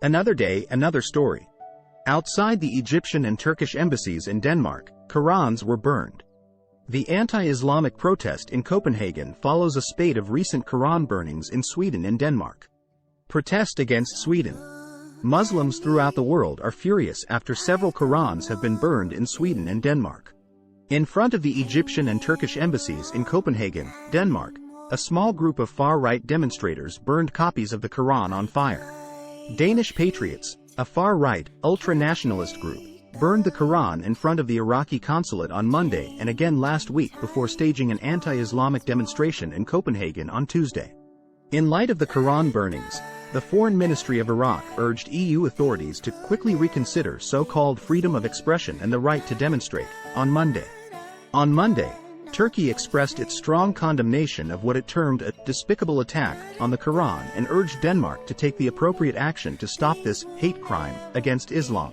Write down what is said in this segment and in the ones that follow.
Another day, another story. Outside the Egyptian and Turkish embassies in Denmark, Qurans were burned. The anti-Islamic protest in Copenhagen follows a spate of recent Quran burnings in Sweden and Denmark. Protest against Sweden. Muslims throughout the world are furious after several Qurans have been burned in Sweden and Denmark. In front of the Egyptian and Turkish embassies in Copenhagen, Denmark, a small group of far-right demonstrators burned copies of the Quran on fire. Danish Patriots, a far-right, ultra-nationalist group, burned the Quran in front of the Iraqi consulate on Monday and again last week before staging an anti-Islamic demonstration in Copenhagen on Tuesday. In light of the Quran burnings, the Foreign Ministry of Iraq urged EU authorities to quickly reconsider so-called freedom of expression and the right to demonstrate, on Monday. On Monday, Turkey expressed its strong condemnation of what it termed a despicable attack on the Quran and urged Denmark to take the appropriate action to stop this hate crime against Islam.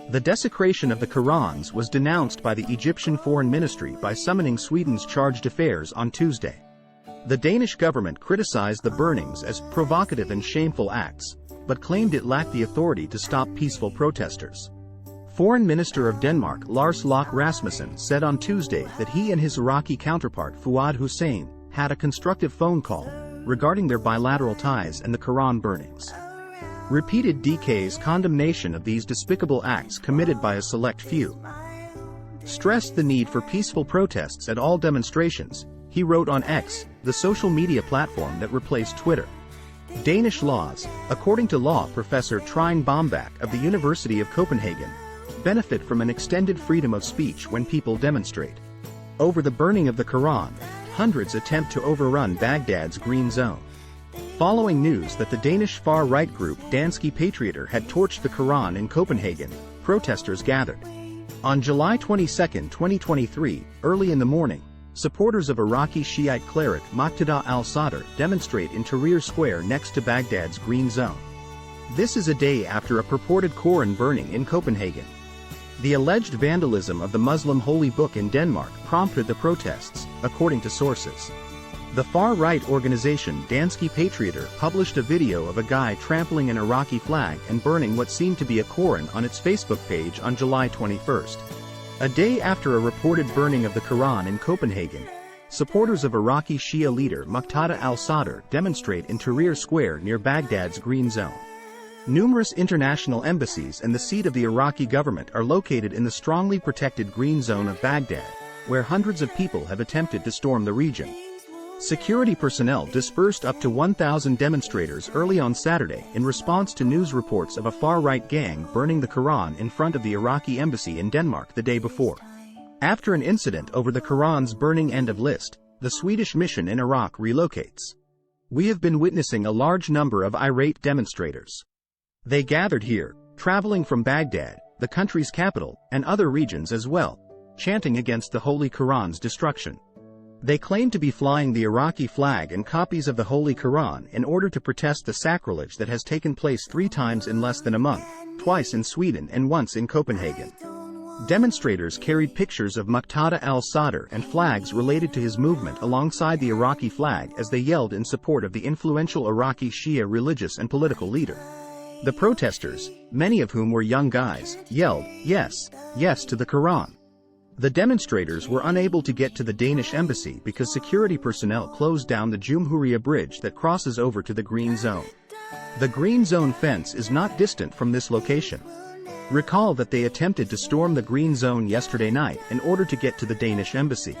The desecration of the Qurans was denounced by the Egyptian Foreign Ministry by summoning Sweden's chargé d'affaires on Tuesday. The Danish government criticized the burnings as provocative and shameful acts, but claimed it lacked the authority to stop peaceful protesters. Foreign Minister of Denmark Lars Løkke Rasmussen said on Tuesday that he and his Iraqi counterpart Fuad Hussein had a constructive phone call regarding their bilateral ties and the Quran burnings. Repeated DK's condemnation of these despicable acts committed by a select few. Stressed the need for peaceful protests at all demonstrations, he wrote on X, the social media platform that replaced Twitter. Danish laws, according to law professor Trine Bombach of the University of Copenhagen, benefit from an extended freedom of speech when people demonstrate. Over the burning of the Quran, hundreds attempt to overrun Baghdad's green zone. Following news that the Danish far-right group Danish Patriots had torched the Quran in Copenhagen, protesters gathered. On July 22, 2023, early in the morning, supporters of Iraqi Shiite cleric Muqtada al-Sadr demonstrate in Tahrir Square next to Baghdad's green zone. This is a day after a purported Quran burning in Copenhagen. The alleged vandalism of the Muslim holy book in Denmark prompted the protests, according to sources. The far-right organization Danish Patriots published a video of a guy trampling an Iraqi flag and burning what seemed to be a Quran on its Facebook page on July 21. A day after a reported burning of the Quran in Copenhagen, supporters of Iraqi Shia leader Muqtada al-Sadr demonstrate in Tahrir Square near Baghdad's green zone. Numerous international embassies and the seat of the Iraqi government are located in the strongly protected green zone of Baghdad, where hundreds of people have attempted to storm the region. Security personnel dispersed up to 1,000 demonstrators early on Saturday in response to news reports of a far-right gang burning the Quran in front of the Iraqi embassy in Denmark the day before. After an incident over the Quran's burning end of list, the Swedish mission in Iraq relocates. We have been witnessing a large number of irate demonstrators. They gathered here, traveling from Baghdad, the country's capital, and other regions as well, chanting against the Holy Quran's destruction. They claim to be flying the Iraqi flag and copies of the Holy Quran in order to protest the sacrilege that has taken place 3 times in less than a month, twice in Sweden and once in Copenhagen. Demonstrators carried pictures of Muqtada al-Sadr and flags related to his movement alongside the Iraqi flag as they yelled in support of the influential Iraqi Shia religious and political leader. The protesters, many of whom were young guys, yelled, "Yes, yes to the Quran." The demonstrators were unable to get to the Danish embassy because security personnel closed down the Jumhuriya bridge that crosses over to the green zone. The green zone fence is not distant from this location. Recall that they attempted to storm the green zone yesterday night in order to get to the Danish embassy.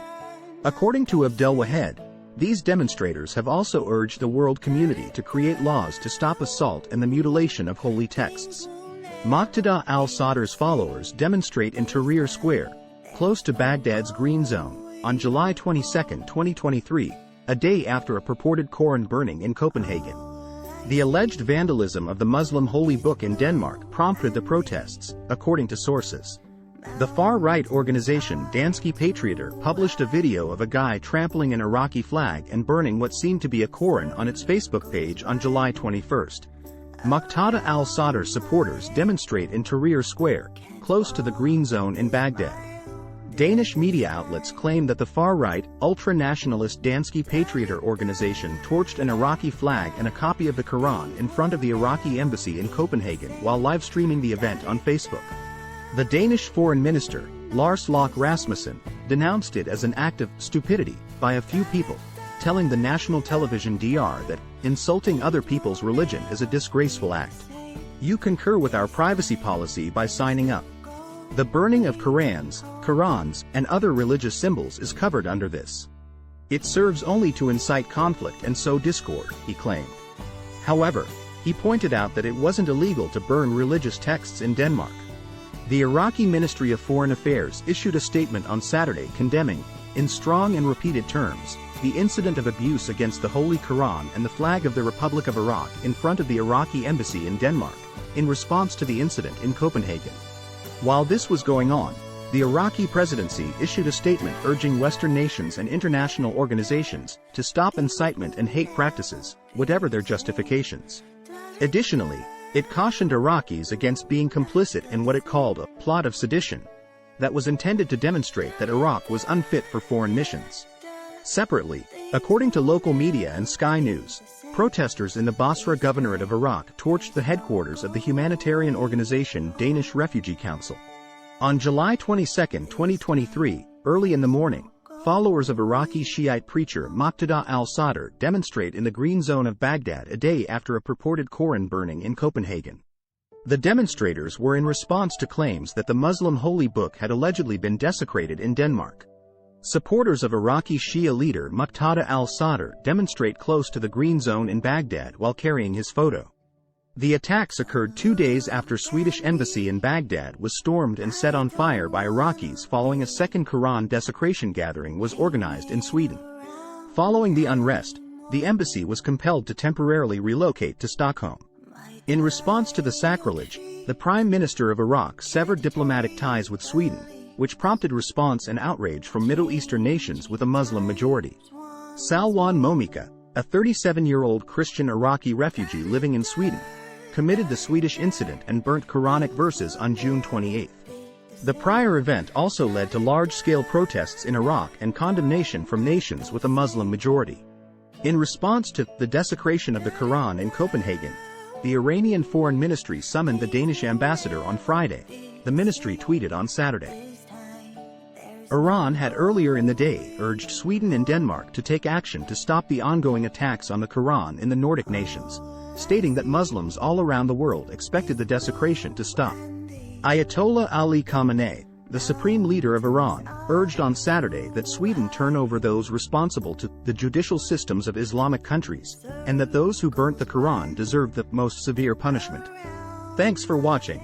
According to Abdelwahed, these demonstrators have also urged the world community to create laws to stop assault and the mutilation of holy texts. Muqtada al-Sadr's followers demonstrate in Tahrir Square, close to Baghdad's green zone, on July 22, 2023, a day after a purported Quran burning in Copenhagen. The alleged vandalism of the Muslim holy book in Denmark prompted the protests, according to sources. The far-right organization Danish Patriots published a video of a guy trampling an Iraqi flag and burning what seemed to be a Quran on its Facebook page on July 21. Muqtada al-Sadr supporters demonstrate in Tahrir Square, close to the green zone in Baghdad. Danish media outlets claim that the far-right, ultra-nationalist Danish Patriots organization torched an Iraqi flag and a copy of the Quran in front of the Iraqi embassy in Copenhagen while live-streaming the event on Facebook. The Danish foreign minister, Lars Løkke Rasmussen, denounced it as an act of stupidity by a few people, telling the national television DR that insulting other people's religion is a disgraceful act. You concur with our privacy policy by signing up. The burning of Qurans, and other religious symbols is covered under this. It serves only to incite conflict and sow discord, he claimed. However, he pointed out that it wasn't illegal to burn religious texts in Denmark. The Iraqi Ministry of Foreign Affairs issued a statement on Saturday condemning, in strong and repeated terms, the incident of abuse against the Holy Quran and the flag of the Republic of Iraq in front of the Iraqi embassy in Denmark, in response to the incident in Copenhagen. While this was going on, the Iraqi presidency issued a statement urging Western nations and international organizations to stop incitement and hate practices, whatever their justifications. Additionally, it cautioned Iraqis against being complicit in what it called a plot of sedition that was intended to demonstrate that Iraq was unfit for foreign missions. Separately, according to local media and Sky News, protesters in the Basra Governorate of Iraq torched the headquarters of the humanitarian organization Danish Refugee Council. On July 22, 2023, early in the morning, followers of Iraqi Shiite preacher Muqtada al-Sadr demonstrate in the Green Zone of Baghdad a day after a purported Koran burning in Copenhagen. The demonstrators were in response to claims that the Muslim holy book had allegedly been desecrated in Denmark. Supporters of Iraqi Shia leader Muqtada al-Sadr demonstrate close to the Green Zone in Baghdad while carrying his photo. The attacks occurred 2 days after Swedish embassy in Baghdad was stormed and set on fire by Iraqis following a second Quran desecration gathering was organized in Sweden. Following the unrest, the embassy was compelled to temporarily relocate to Stockholm. In response to the sacrilege, the Prime Minister of Iraq severed diplomatic ties with Sweden, which prompted response and outrage from Middle Eastern nations with a Muslim majority. Salwan Momika, a 37-year-old Christian Iraqi refugee living in Sweden, committed the Swedish incident and burnt Quranic verses on June 28. The prior event also led to large-scale protests in Iraq and condemnation from nations with a Muslim majority. In response to the desecration of the Quran in Copenhagen, the Iranian Foreign Ministry summoned the Danish ambassador on Friday, the ministry tweeted on Saturday. Iran had earlier in the day urged Sweden and Denmark to take action to stop the ongoing attacks on the Quran in the Nordic nations, stating that Muslims all around the world expected the desecration to stop. Ayatollah Ali Khamenei, the supreme leader of Iran, urged on Saturday that Sweden turn over those responsible to the judicial systems of Islamic countries, and that those who burnt the Quran deserved the most severe punishment. Thanks for watching.